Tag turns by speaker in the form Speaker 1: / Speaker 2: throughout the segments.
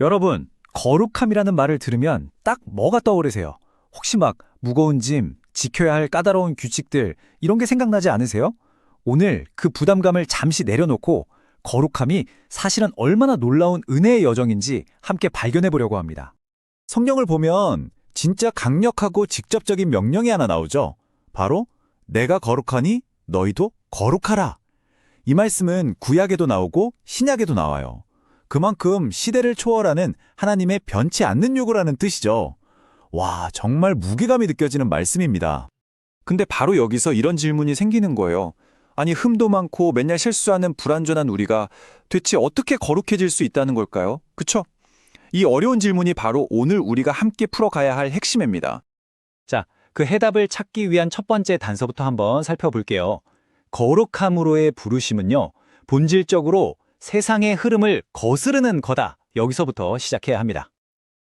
Speaker 1: 여러분, 거룩함이라는 말을 들으면 딱 뭐가 떠오르세요? 혹시 막 무거운 짐, 지켜야 할 까다로운 규칙들, 이런 게 생각나지 않으세요? 오늘 그 부담감을 잠시 내려놓고 거룩함이 사실은 얼마나 놀라운 은혜의 여정인지 함께 발견해 보려고 합니다.
Speaker 2: 성경을 보면 진짜 강력하고 직접적인 명령이 하나 나오죠. 바로 내가 거룩하니 너희도 거룩하라. 이 말씀은 구약에도 나오고 신약에도 나와요. 그만큼 시대를 초월하는 하나님의 변치 않는 요구라는 뜻이죠. 와, 정말 무게감이 느껴지는 말씀입니다.
Speaker 3: 근데 바로 여기서 이런 질문이 생기는 거예요. 아니, 흠도 많고 맨날 실수하는 불완전한 우리가 대체 어떻게 거룩해질 수 있다는 걸까요? 그쵸? 이 어려운 질문이 바로 오늘 우리가 함께 풀어가야 할 핵심입니다.
Speaker 1: 자, 그 해답을 찾기 위한 첫 번째 단서부터 한번 살펴볼게요. 거룩함으로의 부르심은요, 본질적으로 세상의 흐름을 거스르는 거다. 여기서부터 시작해야 합니다.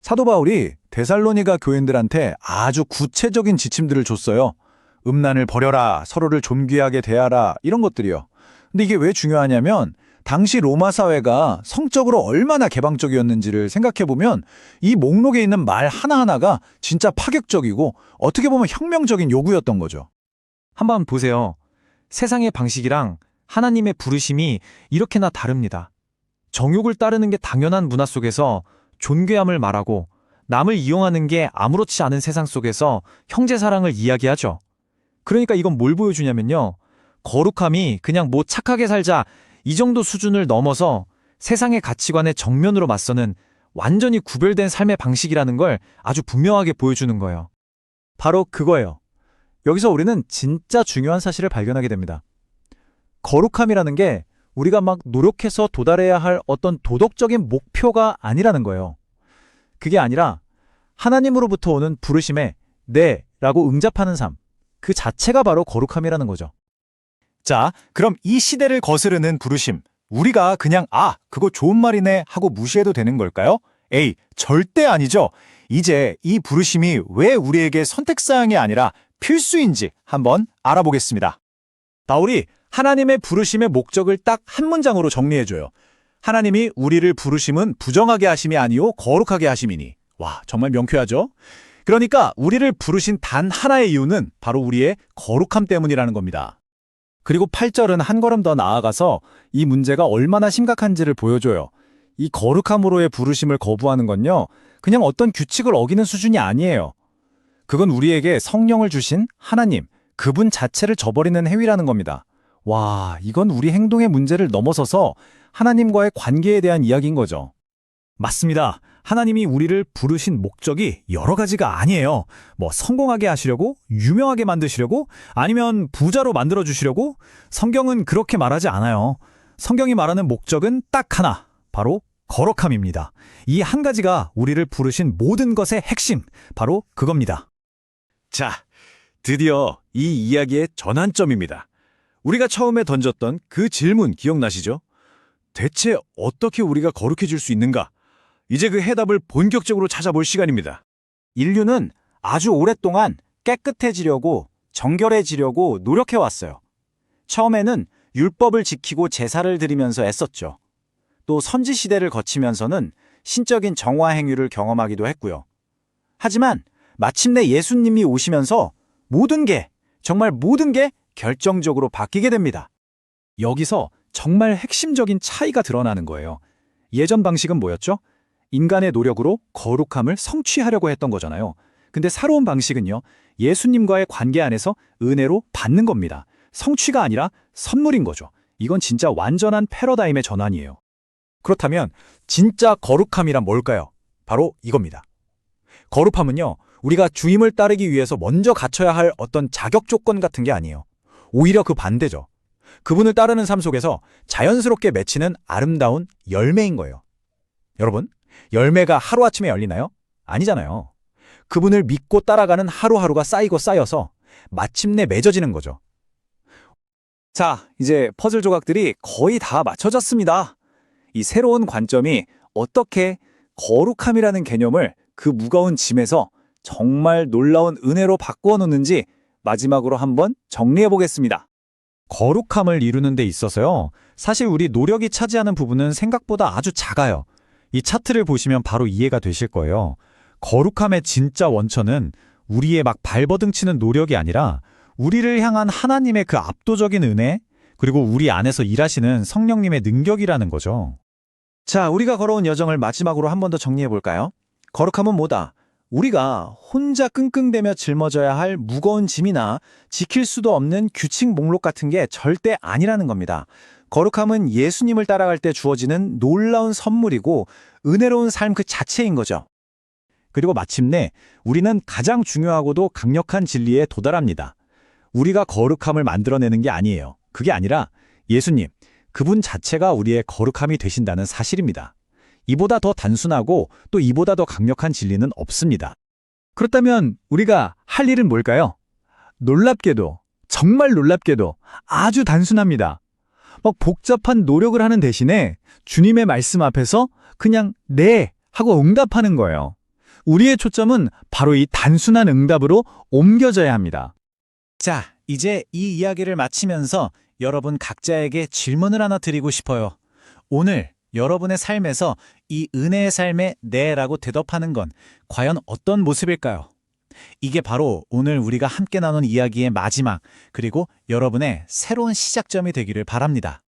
Speaker 2: 사도 바울이 데살로니가 교인들한테 아주 구체적인 지침들을 줬어요. 음란을 버려라, 서로를 존귀하게 대하라, 이런 것들이요. 근데 이게 왜 중요하냐면 당시 로마 사회가 성적으로 얼마나 개방적이었는지를 생각해보면 이 목록에 있는 말 하나하나가 진짜 파격적이고 어떻게 보면 혁명적인 요구였던 거죠.
Speaker 1: 한번 보세요. 세상의 방식이랑 하나님의 부르심이 이렇게나 다릅니다. 정욕을 따르는 게 당연한 문화 속에서 존귀함을 말하고 남을 이용하는 게 아무렇지 않은 세상 속에서 형제사랑을 이야기하죠. 그러니까 이건 뭘 보여주냐면요. 거룩함이 그냥 뭐 착하게 살자 이 정도 수준을 넘어서 세상의 가치관에 정면으로 맞서는 완전히 구별된 삶의 방식이라는 걸 아주 분명하게 보여주는 거예요. 바로 그거예요. 여기서 우리는 진짜 중요한 사실을 발견하게 됩니다. 거룩함이라는 게 우리가 막 노력해서 도달해야 할 어떤 도덕적인 목표가 아니라는 거예요. 그게 아니라 하나님으로부터 오는 부르심에 네 라고 응답하는 삶, 그 자체가 바로 거룩함이라는 거죠.
Speaker 2: 자, 그럼 이 시대를 거스르는 부르심, 우리가 그냥 그거 좋은 말이네 하고 무시해도 되는 걸까요? 에이, 절대 아니죠. 이제 이 부르심이 왜 우리에게 선택사항이 아니라 필수인지 한번 알아보겠습니다.
Speaker 1: 바울이 하나님의 부르심의 목적을 딱 한 문장으로 정리해줘요. 하나님이 우리를 부르심은 부정하게 하심이 아니요 거룩하게 하심이니. 와, 정말 명쾌하죠? 그러니까 우리를 부르신 단 하나의 이유는 바로 우리의 거룩함 때문이라는 겁니다. 그리고 8절은 한 걸음 더 나아가서 이 문제가 얼마나 심각한지를 보여줘요. 이 거룩함으로의 부르심을 거부하는 건요, 그냥 어떤 규칙을 어기는 수준이 아니에요. 그건 우리에게 성령을 주신 하나님, 그분 자체를 저버리는 행위라는 겁니다. 와, 이건 우리 행동의 문제를 넘어서서 하나님과의 관계에 대한 이야기인 거죠. 맞습니다. 하나님이 우리를 부르신 목적이 여러 가지가 아니에요. 뭐 성공하게 하시려고, 유명하게 만드시려고, 아니면 부자로 만들어주시려고. 성경은 그렇게 말하지 않아요. 성경이 말하는 목적은 딱 하나, 바로 거룩함입니다. 이 한 가지가 우리를 부르신 모든 것의 핵심, 바로 그겁니다.
Speaker 3: 자, 드디어 이 이야기의 전환점입니다. 우리가 처음에 던졌던 그 질문 기억나시죠? 대체 어떻게 우리가 거룩해질 수 있는가? 이제 그 해답을 본격적으로 찾아볼 시간입니다.
Speaker 1: 인류는 아주 오랫동안 깨끗해지려고, 정결해지려고 노력해왔어요. 처음에는 율법을 지키고 제사를 드리면서 애썼죠. 또 선지시대를 거치면서는 신적인 정화 행위를 경험하기도 했고요. 하지만 마침내 예수님이 오시면서 모든 게, 정말 모든 게 결정적으로 바뀌게 됩니다. 여기서 정말 핵심적인 차이가 드러나는 거예요. 예전 방식은 뭐였죠? 인간의 노력으로 거룩함을 성취하려고 했던 거잖아요. 근데 새로운 방식은요, 예수님과의 관계 안에서 은혜로 받는 겁니다. 성취가 아니라 선물인 거죠. 이건 진짜 완전한 패러다임의 전환이에요. 그렇다면 진짜 거룩함이란 뭘까요? 바로 이겁니다. 거룩함은요, 우리가 주임을 따르기 위해서 먼저 갖춰야 할 어떤 자격 조건 같은 게 아니에요. 오히려 그 반대죠. 그분을 따르는 삶 속에서 자연스럽게 맺히는 아름다운 열매인 거예요. 여러분, 열매가 하루아침에 열리나요? 아니잖아요. 그분을 믿고 따라가는 하루하루가 쌓이고 쌓여서 마침내 맺어지는 거죠. 자, 이제 퍼즐 조각들이 거의 다 맞춰졌습니다. 이 새로운 관점이 어떻게 거룩함이라는 개념을 그 무거운 짐에서 정말 놀라운 은혜로 바꾸어 놓는지 마지막으로 한번 정리해 보겠습니다. 거룩함을 이루는 데 있어서요, 사실 우리 노력이 차지하는 부분은 생각보다 아주 작아요.
Speaker 2: 이 차트를 보시면 바로 이해가 되실 거예요. 거룩함의 진짜 원천은 우리의 막 발버둥치는 노력이 아니라 우리를 향한 하나님의 그 압도적인 은혜, 그리고 우리 안에서 일하시는 성령님의 능력이라는 거죠.
Speaker 1: 자, 우리가 걸어온 여정을 마지막으로 한 번 더 정리해 볼까요? 거룩함은 뭐다? 우리가 혼자 끙끙대며 짊어져야 할 무거운 짐이나 지킬 수도 없는 규칙 목록 같은 게 절대 아니라는 겁니다. 거룩함은 예수님을 따라갈 때 주어지는 놀라운 선물이고 은혜로운 삶 그 자체인 거죠.
Speaker 2: 그리고 마침내 우리는 가장 중요하고도 강력한 진리에 도달합니다. 우리가 거룩함을 만들어내는 게 아니에요. 그게 아니라 예수님, 그분 자체가 우리의 거룩함이 되신다는 사실입니다. 이보다 더 단순하고 또 이보다 더 강력한 진리는 없습니다. 그렇다면 우리가 할 일은 뭘까요? 놀랍게도, 정말 놀랍게도 아주 단순합니다. 막 복잡한 노력을 하는 대신에 주님의 말씀 앞에서 그냥 네 하고 응답하는 거예요. 우리의 초점은 바로 이 단순한 응답으로 옮겨져야 합니다.
Speaker 1: 자, 이제 이 이야기를 마치면서 여러분 각자에게 질문을 하나 드리고 싶어요. 오늘 여러분의 삶에서 이 은혜의 삶에 네라고 대답하는 건 과연 어떤 모습일까요? 이게 바로 오늘 우리가 함께 나눈 이야기의 마지막, 그리고 여러분의 새로운 시작점이 되기를 바랍니다.